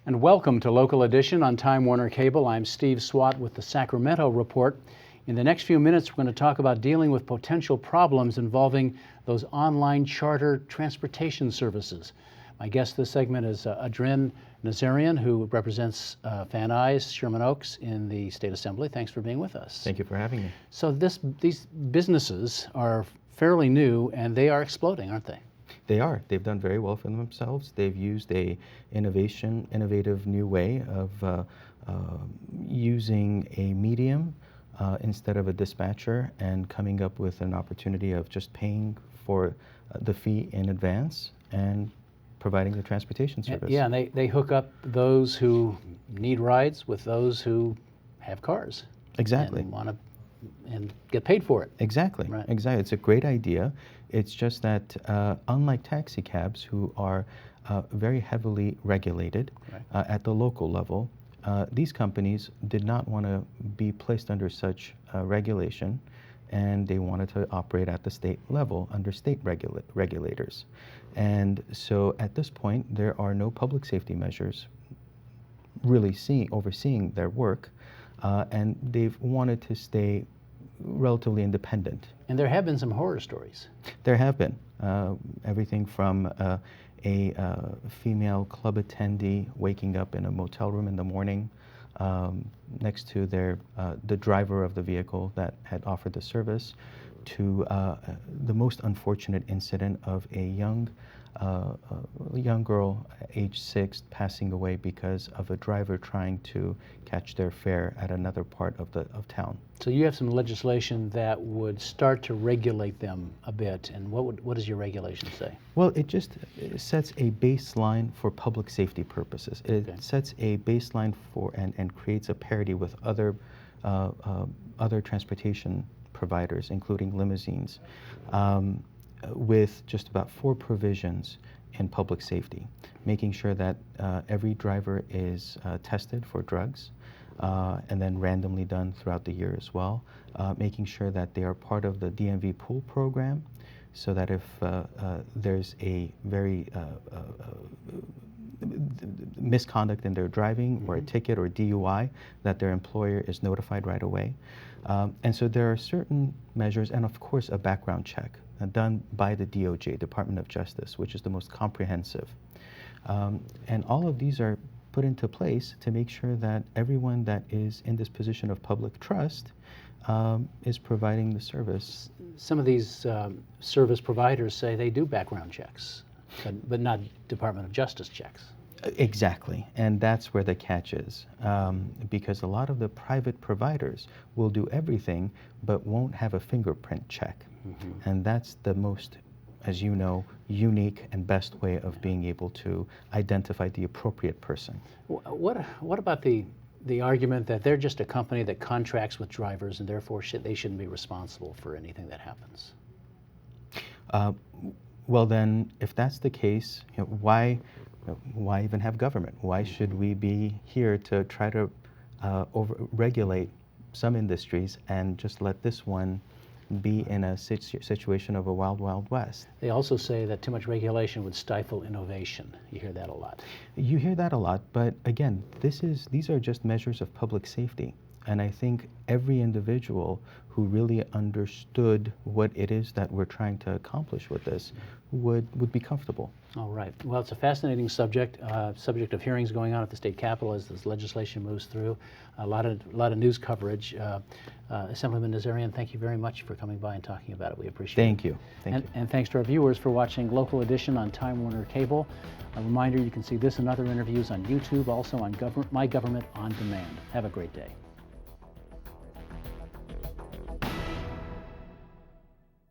And welcome to Local Edition on Time Warner Cable. I'm Steve Swatt with the Sacramento Report. In the next few minutes, we're going to talk about dealing with potential problems involving those online charter transportation services. My guest this segment is Adrin Nazarian, who represents Van Nuys, Sherman Oaks in the State Assembly. Thanks for being with us. Thank you for having me. So these businesses are fairly new and they are exploding, aren't they? They are. They've done very well for themselves. They've used a innovative new way of using a medium instead of a dispatcher, and coming up with an opportunity of just paying for the fee in advance and providing the transportation service. Yeah, and they hook up those who need rides with those who have cars. Exactly. And want to and get paid for it. Exactly. Right. Exactly. It's a great idea. It's just that unlike taxi cabs, who are very heavily regulated at the local level, these companies did not want to be placed under such regulation, and they wanted to operate at the state level under state regulators. And so at this point, there are no public safety measures really overseeing their work, and they've wanted to stay relatively independent. And there have been some horror stories. There have been. Everything from a female club attendee waking up in a motel room in the morning next to the driver of the vehicle that had offered the service, to the most unfortunate incident of a young girl, age 6, passing away because of a driver trying to catch their fare at another part of town. So you have some legislation that would start to regulate them a bit, and what does your regulation say? Well, it sets a baseline for public safety purposes. It sets a baseline for and creates a parity with other transportation providers, including limousines, with just about 4 provisions in public safety, making sure that every driver is tested for drugs, and then randomly done throughout the year as well, making sure that they are part of the DMV pool program, so that if there's a very misconduct in their driving, or a ticket or DUI, that their employer is notified right away. And so there are certain measures, and of course a background check done by the DOJ, Department of Justice, which is the most comprehensive. And all of these are put into place to make sure that everyone that is in this position of public trust is providing the service. Some of these service providers say they do background checks, but not Department of Justice checks. Exactly, and that's where the catch is, because a lot of the private providers will do everything but won't have a fingerprint check. And that's the most, as you know, unique and best way of being able to identify the appropriate person. What about the argument that they're just a company that contracts with drivers and therefore they shouldn't be responsible for anything that happens? Well then, if that's the case, why even have government? Why should we be here to try to regulate some industries and just let this one be in a situation of a wild, wild west? They also say that too much regulation would stifle innovation. You hear that a lot. You hear that a lot, but again, these are just measures of public safety. And I think every individual who really understood what it is that we're trying to accomplish with this would be comfortable. All right. Well, it's a fascinating subject of hearings going on at the state capitol as this legislation moves through. A lot of news coverage. Assemblyman Nazarian, thank you very much for coming by and talking about it. We appreciate it. Thank you. And thanks to our viewers for watching Local Edition on Time Warner Cable. A reminder, you can see this and other interviews on YouTube, also on My Government on Demand. Have a great day.